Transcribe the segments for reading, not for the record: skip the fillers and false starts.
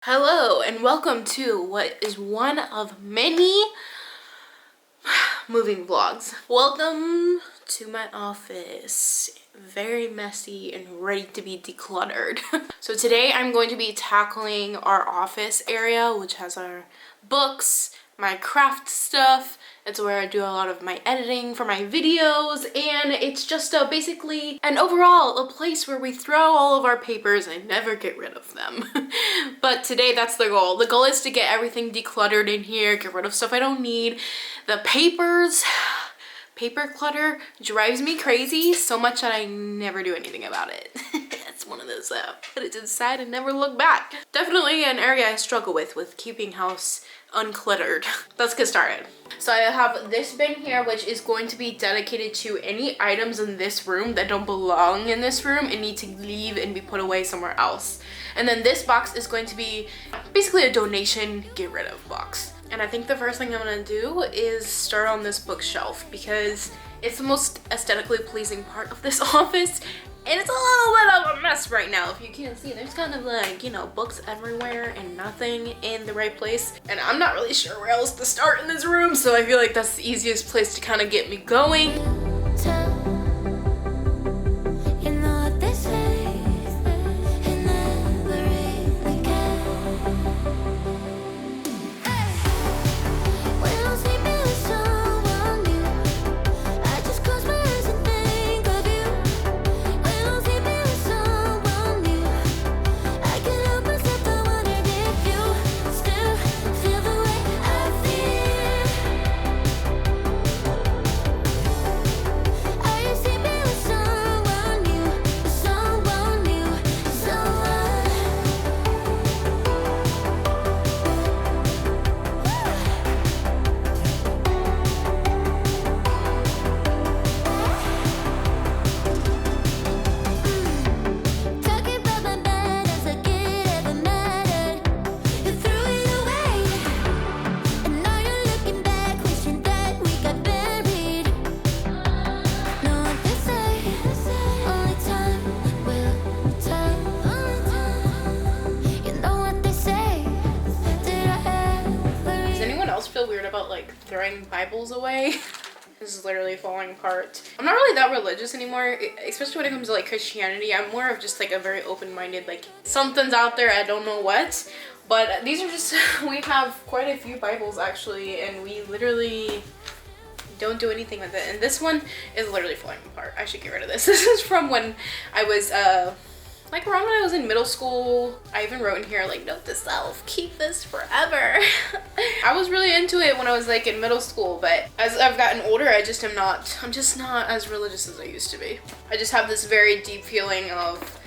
Hello and welcome to what is one of many moving vlogs. Welcome to my office. Very messy and ready to be decluttered. So today I'm going to be tackling our office area, which has our books, my craft stuff. It's where I do a lot of my editing for my videos, and it's just basically and overall a place where we throw all of our papers and never get rid of them. But today that's the goal. The goal is to get everything decluttered in here, get rid of stuff I don't need. The papers, paper clutter drives me crazy so much that I never do anything about it. It's one of those put it to the side and never look back. Definitely an area I struggle with keeping house uncluttered. Let's get started. So I have this bin here, which is going to be dedicated to any items in this room that don't belong in this room and need to leave and be put away somewhere else. And then this box is going to be basically a donation get rid of box. And I think the first thing I'm gonna do is start on this bookshelf because it's the most aesthetically pleasing part of this office. And it's a little bit of a mess right now. If you can't see, there's kind of like, you know, books everywhere and nothing in the right place. And I'm not really sure where else to start in this room, so I feel like that's the easiest place to kind of get me going. Feel weird about like throwing Bibles away. This is literally falling apart. I'm not really that religious anymore, especially when it comes to like Christianity. I'm more of just like a very open-minded, like something's out there, I don't know what. But these are just, we have quite a few Bibles actually, and we literally don't do anything with it. And this one is literally falling apart. I should get rid of this. This is from when I was like around when I was in middle school. I even wrote in here like, note to self, keep this forever. I was really into it when I was like in middle school, but as I've gotten older, I'm just not as religious as I used to be. I just have this very deep feeling of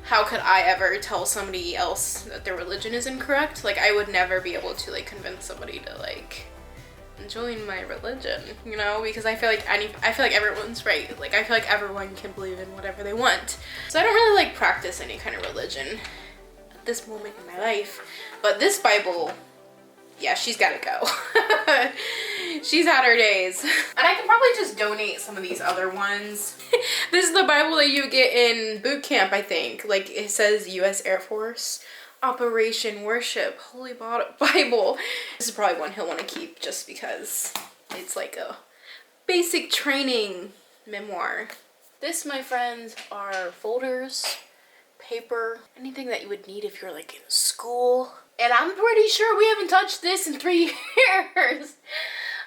how could I ever tell somebody else that their religion is incorrect? Like I would never be able to like convince somebody to like join my religion, you know, because I feel like everyone's right. Like I feel like everyone can believe in whatever they want. So I don't really like practice any kind of religion at this moment in my life. But this Bible, yeah, she's gotta go. She's had her days. And I can probably just donate some of these other ones. This is the Bible that you get in boot camp, I think. Like it says US Air Force Operation Worship Holy Bible. This is probably one he'll want to keep just because it's like a basic training memoir. This, my friends, are folders, paper, anything that you would need if you're like in school. And I'm pretty sure we haven't touched this in 3 years.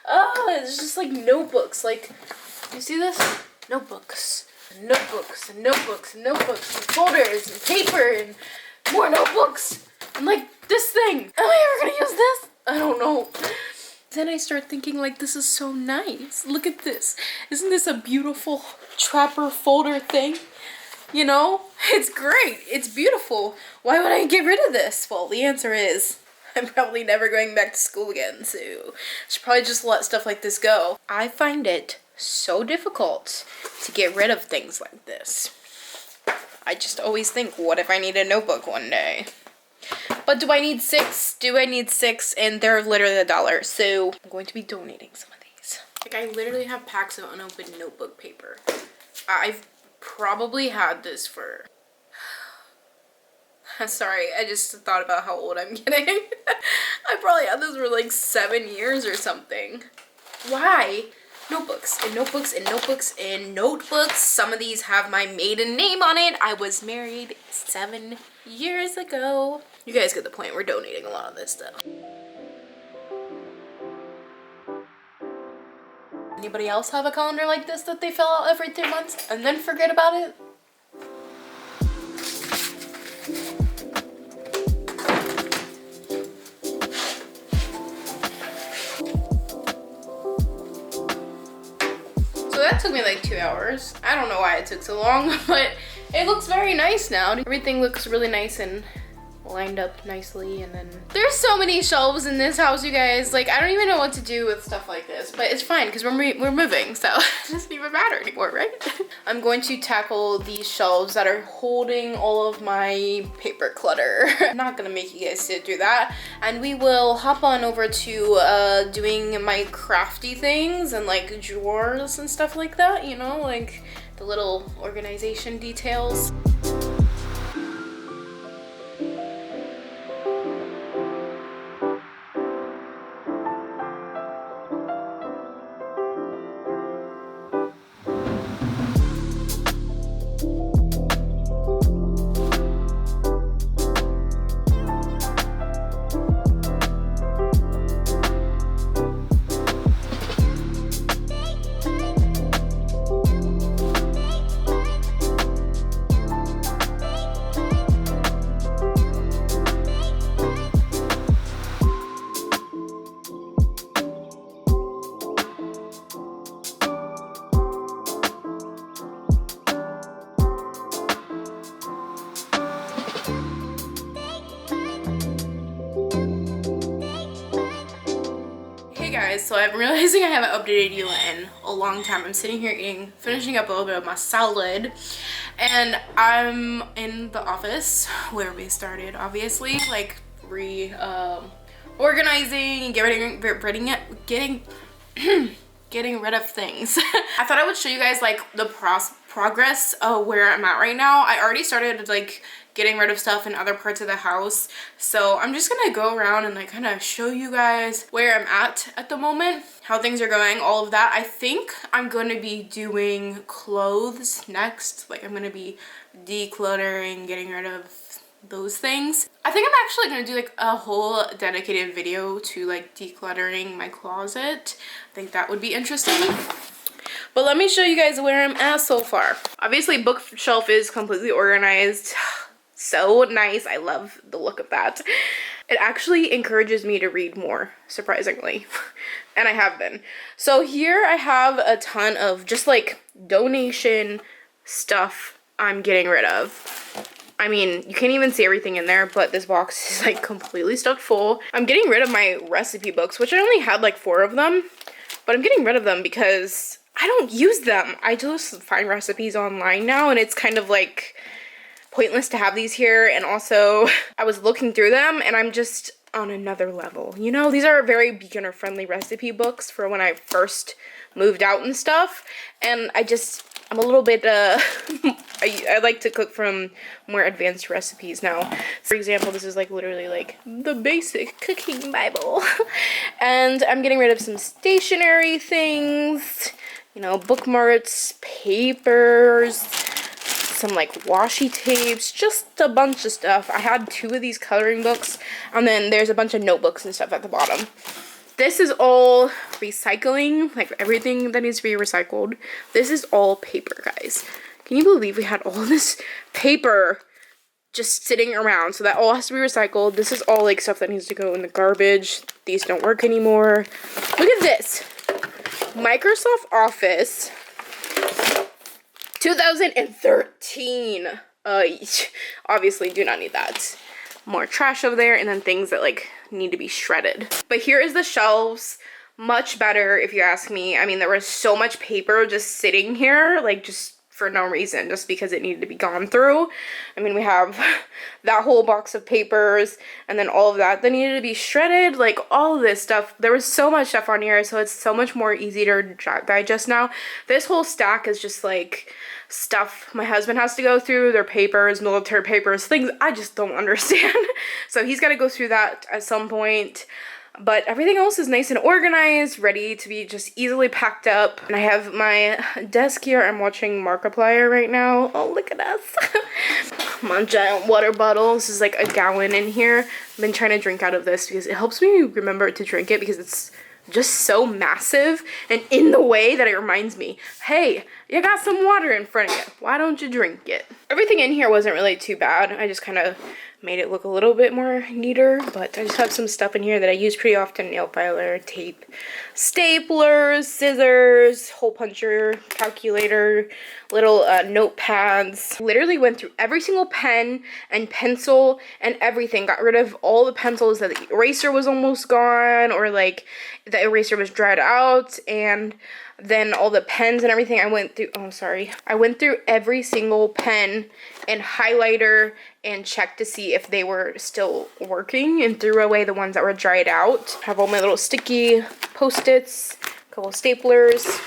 Oh, it's just like notebooks. Like, you see this? Notebooks, and notebooks, and notebooks, and notebooks, and folders, and paper, and more notebooks. I'm like, this thing, am I ever gonna use this? I don't know. Then I start thinking like, this is so nice. Look at this. Isn't this a beautiful trapper folder thing? You know, it's great. It's beautiful. Why would I get rid of this? Well, the answer is I'm probably never going back to school again, so I should probably just let stuff like this go. I find it so difficult to get rid of things like this. I just always think, what if I need a notebook one day? But do I need 6? Do I need 6? And they're literally $1. So I'm going to be donating some of these. Like I literally have packs of unopened notebook paper. I've probably had this for Sorry, I just thought about how old I'm getting. I probably had this for like 7 years or something. Why? Notebooks and notebooks and notebooks and notebooks. Some of these have my maiden name on it. I was married 7 years ago. You guys get the point. We're donating a lot of this stuff. Anybody else have a calendar like this that they fill out every 3 months and then forget about it? So that took me like 2 hours. I don't know why it took so long, but it looks very nice now. Everything looks really nice and lined up nicely. And then there's so many shelves in this house, you guys. Like, I don't even know what to do with stuff like this, but it's fine because we're moving, so it doesn't even matter anymore, right? I'm going to tackle these shelves that are holding all of my paper clutter. I'm not gonna make you guys sit through that, and we will hop on over to doing my crafty things and like drawers and stuff like that, you know, like the little organization details. So I'm realizing I haven't updated you in a long time. I'm sitting here finishing up a little bit of my salad, and I'm in the office where we started, obviously, like organizing and getting rid of things. I thought I would show you guys like the progress of where I'm at right now. I already started like getting rid of stuff in other parts of the house, so I'm just gonna go around and like kind of show you guys where I'm at the moment, how things are going, all of that. I think I'm gonna be doing clothes next. Like, I'm gonna be decluttering, getting rid of those things. I think I'm actually gonna do like a whole dedicated video to like decluttering my closet. I think that would be interesting. But let me show you guys where I'm at so far. Obviously, bookshelf is completely organized. So nice. I love the look of that. It actually encourages me to read more, surprisingly. And I have been. So here I have a ton of just like donation stuff I'm getting rid of. I mean, you can't even see everything in there, but this box is like completely stuffed full. I'm getting rid of my recipe books, which I only had like 4 of them, but I'm getting rid of them because I don't use them. I just find recipes online now, and it's kind of like pointless to have these here. And also, I was looking through them and I'm just on another level. You know, these are very beginner friendly recipe books for when I first moved out and stuff. And I'm a little bit, I like to cook from more advanced recipes now. For example, this is like literally like the basic cooking Bible. And I'm getting rid of some stationery things, you know, bookmarks, papers, some like washi tapes, just a bunch of stuff. I had 2 of these coloring books, and then there's a bunch of notebooks and stuff at the bottom. This is all recycling, like everything that needs to be recycled. This is all paper, guys. Can you believe we had all this paper just sitting around? So that all has to be recycled. This is all like stuff that needs to go in the garbage. These don't work anymore. Look at this. Microsoft Office 2013. Obviously do not need that. More trash over there, and then things that like need to be shredded. But here is the shelves. Much better, if you ask me. I mean, there was so much paper just sitting here, like just for no reason, just because it needed to be gone through. I mean, we have that whole box of papers and then all of that needed to be shredded, like all of this stuff. There was so much stuff on here, so it's so much more easy to digest now. This whole stack is just like stuff my husband has to go through, their papers, military papers, things I just don't understand. So he's got to go through that at some point. But everything else is nice and organized, ready to be just easily packed up. And I have my desk here. I'm watching Markiplier right now. Oh, look at us. My giant water bottle. This is like a gallon in here. I've been trying to drink out of this because it helps me remember to drink it, because it's just so massive and in the way that it reminds me, hey, you got some water in front of you. Why don't you drink it? Everything in here wasn't really too bad. I just kind of made it look a little bit more neater, but I just have some stuff in here that I use pretty often: nail filer, tape, staplers, scissors, hole puncher, calculator, little notepads. Literally went through every single pen and pencil and everything. Got rid of all the pencils that the eraser was almost gone, or like the eraser was dried out, and then all the pens and everything. I went through every single pen and highlighter and checked to see if they were still working, and threw away the ones that were dried out. Have all my little sticky Post-its, a couple staplers,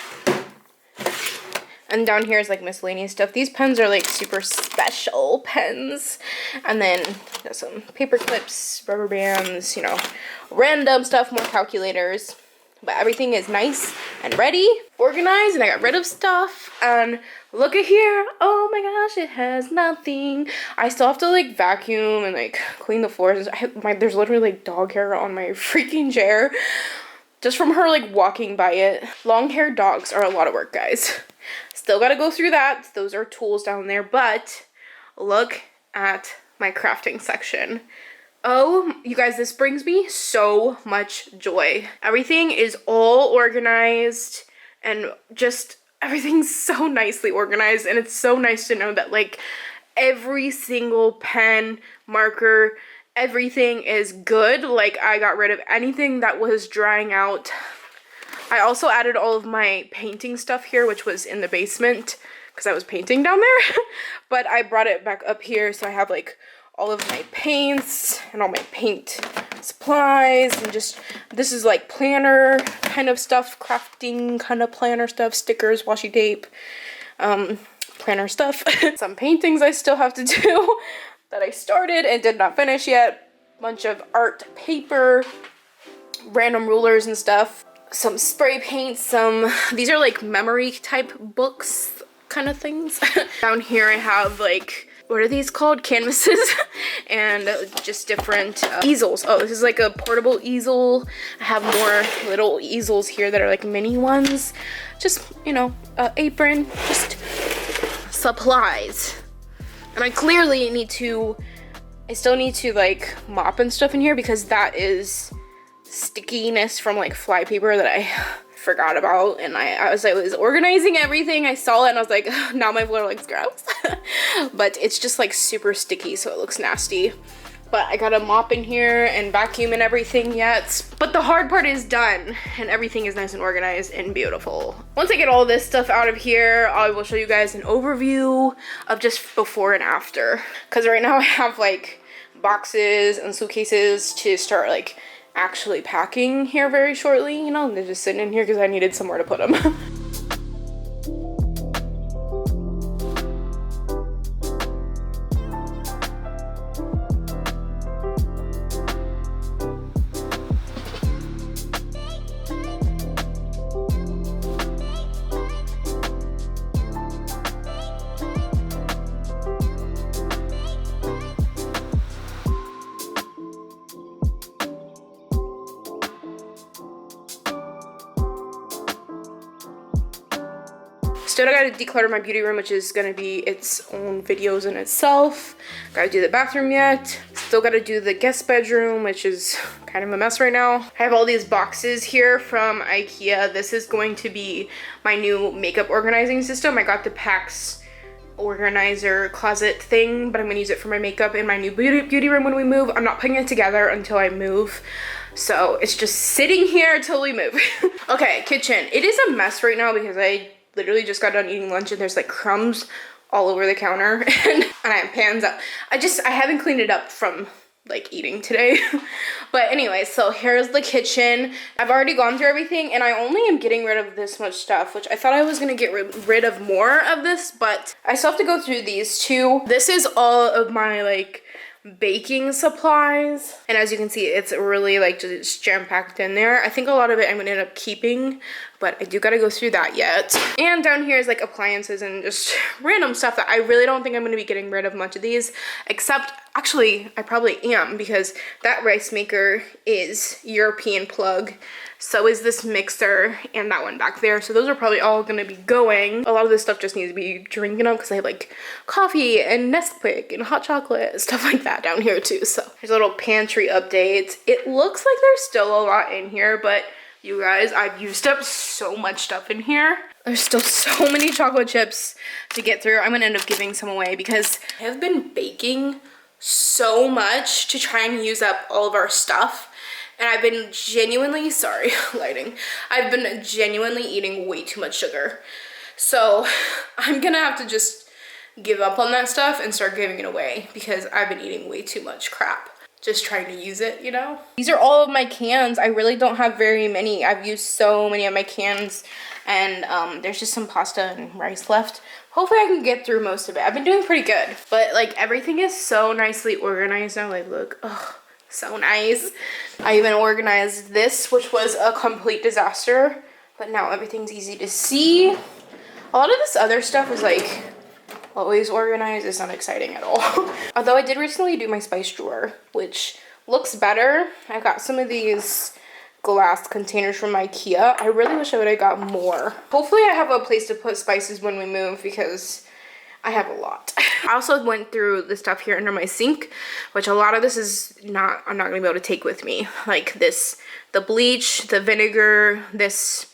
and down here is like miscellaneous stuff. These pens are like super special pens. And then got some paper clips, rubber bands, you know, random stuff, more calculators. But everything is nice and ready, organized, and I got rid of stuff. And look at here. Oh my gosh, it has nothing. I still have to like vacuum and like clean the floors. There's literally like dog hair on my freaking chair, just from her like walking by it. Long-haired dogs are a lot of work, guys. Still gotta go through that. Those are tools down there. But look at my crafting section. Oh, you guys, this brings me so much joy. Everything is all organized, and just everything's so nicely organized, and it's so nice to know that like every single pen, marker, everything is good. Like, I got rid of anything that was drying out. I also added all of my painting stuff here, which was in the basement because I was painting down there. But I brought it back up here, so I have like all of my paints and all my paint supplies, and just, this is like planner kind of stuff, crafting kind of planner stuff, stickers, washi tape, planner stuff. Some paintings I still have to do that I started and did not finish yet. Bunch of art paper, random rulers and stuff, some spray paint, these are like memory type books kind of things. Down here I have like, what are these called? Canvases and just different easels. Oh, this is like a portable easel. I have more little easels here that are like mini ones. Just, you know, apron, just supplies. And I clearly I still need to like mop and stuff in here, because that is stickiness from like fly paper that I forgot about. And I was organizing everything, I saw it and I was like, now my floor looks gross. But it's just like super sticky, so it looks nasty. But I gotta mop in here and vacuum and everything yet. But the hard part is done, and everything is nice and organized and beautiful. Once I get all this stuff out of here, I will show you guys an overview of just before and after. Because right now I have like boxes and suitcases to start like actually packing here very shortly. You know, they're just sitting in here because I needed somewhere to put them. Still gotta declutter my beauty room, which is gonna be its own videos in itself. Gotta do the bathroom yet. Still gotta do the guest bedroom, which is kind of a mess right now. I have all these boxes here from IKEA. This is going to be my new makeup organizing system. I got the PAX organizer closet thing, but I'm gonna use it for my makeup in my new beauty room when we move. I'm not putting it together until I move. So it's just sitting here till we move. Okay, kitchen. It is a mess right now because I literally just got done eating lunch and there's like crumbs all over the counter and I have pans up. I haven't cleaned it up from like eating today. But anyway, so here's the kitchen. I've already gone through everything and I only am getting rid of this much stuff, which I thought I was gonna get rid of more of this, but I still have to go through these two. This is all of my like baking supplies, and as you can see, it's really like just jam-packed in there. I think a lot of it I'm gonna end up keeping, but I do gotta go through that yet. And down here is like appliances and just random stuff that I really don't think I'm gonna be getting rid of much of these, except actually I probably am, because that rice maker is European plug, so is this mixer and that one back there. So those are probably all gonna be going. A lot of this stuff just needs to be drinking up because I have like coffee and Nesquik and hot chocolate, stuff like that down here too. So there's a little pantry update. It looks like there's still a lot in here, but you guys, I've used up so much stuff in here. There's still so many chocolate chips to get through. I'm gonna end up giving some away because I have been baking so much to try and use up all of our stuff. And I've been genuinely, sorry, lighting. I've been genuinely eating way too much sugar. So I'm gonna have to just give up on that stuff and start giving it away because I've been eating way too much crap. Just trying to use it, you know? These are all of my cans. I really don't have very many. I've used so many of my cans, and there's just some pasta and rice left. Hopefully I can get through most of it. I've been doing pretty good, but like everything is so nicely organized now. Like look, oh, so nice. I even organized this, which was a complete disaster, but now everything's easy to see. A lot of this other stuff is like always organized. It's not exciting at all. Although I did recently do my spice drawer, which looks better. I got some of these glass containers from IKEA. I really wish I would have got more. Hopefully I have a place to put spices when we move because I have a lot. I also went through the stuff here under my sink, which a lot of this is not, I'm not gonna be able to take with me. Like this, the bleach, the vinegar, this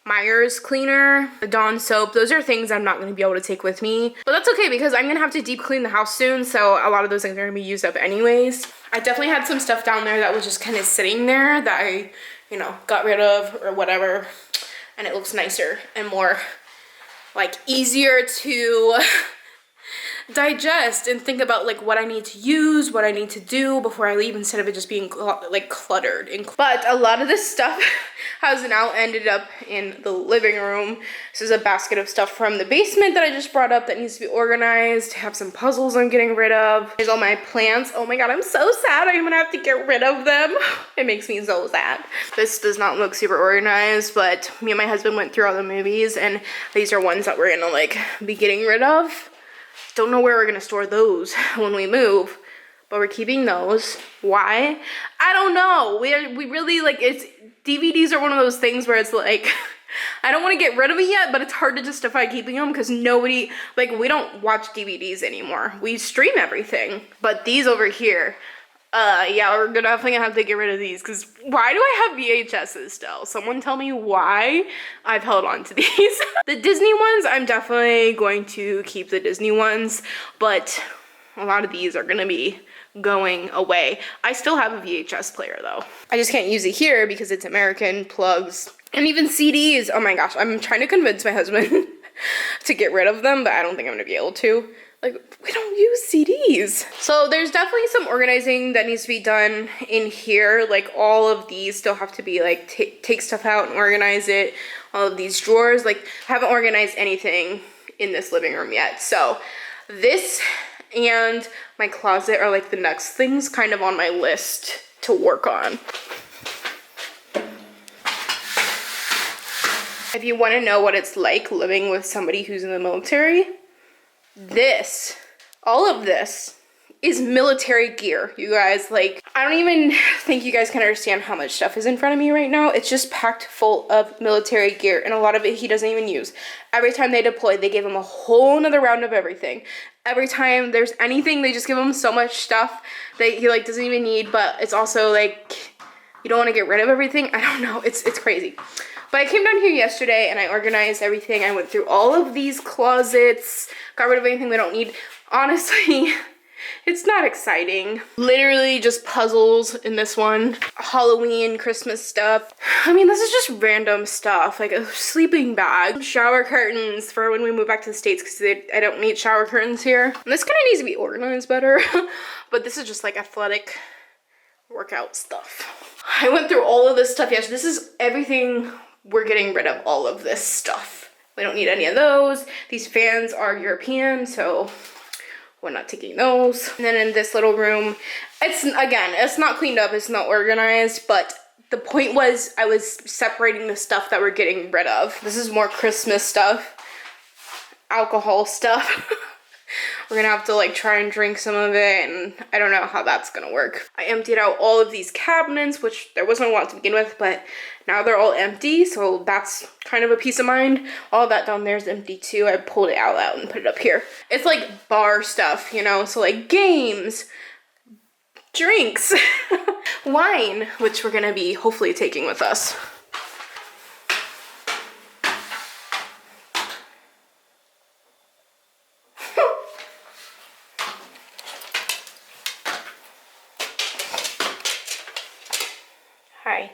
Myers cleaner, the Dawn soap, those are things I'm not going to be able to take with me. But that's okay because I'm going to have to deep clean the house soon, so a lot of those things are going to be used up anyways. I definitely had some stuff down there that was just kind of sitting there that I, you know, got rid of or whatever, and it looks nicer and more like easier to digest and think about like what I need to use, what I need to do before I leave, instead of it just being like cluttered. But a lot of this stuff has now ended up in the living room. This is a basket of stuff from the basement that I just brought up that needs to be organized. I have some puzzles I'm getting rid of. Here's all my plants. Oh my god, I'm so sad I'm gonna have to get rid of them. It makes me so sad. This does not look super organized, but me and my husband went through all the movies and these are ones that we're gonna like be getting rid of. Don't know where we're gonna store those when we move, but we're keeping those. Why? I don't know. We really like, it's DVDs are one of those things where it's like I don't want to get rid of it yet, but it's hard to justify keeping them because nobody, like, we don't watch DVDs anymore. We stream everything. But these over here, yeah, we're definitely gonna have to get rid of these because why do I have VHSs still? Someone tell me why I've held on to these. The Disney ones, I'm definitely going to keep the Disney ones, but a lot of these are gonna be going away. I still have a VHS player though. I just can't use it here because it's American plugs and even CDs. Oh my gosh, I'm trying to convince my husband to get rid of them, but I don't think I'm gonna be able to. Like, we don't use CDs. So there's definitely some organizing that needs to be done in here. Like all of these still have to be like, take stuff out and organize it. All of these drawers, like I haven't organized anything in this living room yet. So this and my closet are like the next things kind of on my list to work on. If you want to know what it's like living with somebody who's in the military, all of this is military gear, you guys. Like, I don't even think you guys can understand how much stuff is in front of me right now. It's just packed full of military gear, and a lot of it he doesn't even use. Every time they deploy, they give him a whole nother round of everything. Every time there's anything, they just give him so much stuff that he like doesn't even need, but it's also like, you don't want to get rid of everything. I don't know, it's crazy. But I came down here yesterday and I organized everything. I went through all of these closets, got rid of anything we don't need. Honestly, It's not exciting. Literally just puzzles in this one. Halloween, Christmas stuff. I mean, this is just random stuff, like a sleeping bag. Shower curtains for when we move back to the States because I don't need shower curtains here. And this kind of needs to be organized better. But this is just like athletic workout stuff. I went through all of this stuff. Yes, this is everything. We're getting rid of all of this stuff. We don't need any of those. These fans are European, so we're not taking those. And then in this little room, it's not cleaned up, it's not organized, but the point was I was separating the stuff that we're getting rid of. This is more Christmas stuff, alcohol stuff. We're gonna have to like try and drink some of it, and I don't know how that's gonna work. I emptied out all of these cabinets, which there wasn't a lot to begin with, but now they're all empty, so that's kind of a peace of mind. All that down there is empty too. I pulled it all out and put it up here. It's like bar stuff, you know, so like games, drinks, wine, which we're gonna be hopefully taking with us. Hi.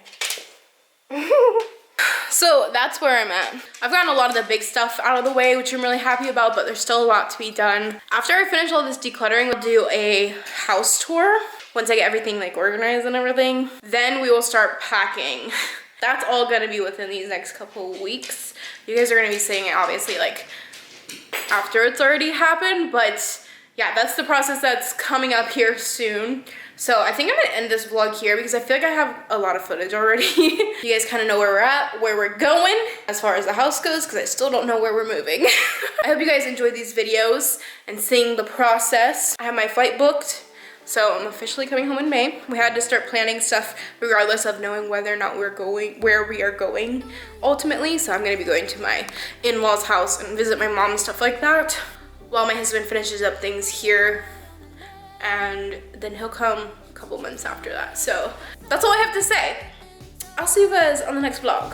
So that's where I'm at. I've gotten a lot of the big stuff out of the way, which I'm really happy about, but there's still a lot to be done. After I finish all this decluttering, we'll do a house tour. Once I get everything like organized and everything, then we will start packing. That's all gonna be within these next couple of weeks. You guys are gonna be seeing it obviously like after it's already happened, but yeah, that's the process that's coming up here soon. So I think I'm gonna end this vlog here because I feel like I have a lot of footage already. You guys kind of know where we're at, where we're going as far as the house goes, because I still don't know where we're moving. I hope you guys enjoyed these videos and seeing the process. I have my flight booked, so I'm officially coming home in May. We had to start planning stuff regardless of knowing whether or not we're going, where we are going ultimately. So I'm gonna be going to my in-laws' house and visit my mom and stuff like that, while my husband finishes up things here. And then he'll come a couple months after that. So that's all I have to say. I'll see you guys on the next vlog.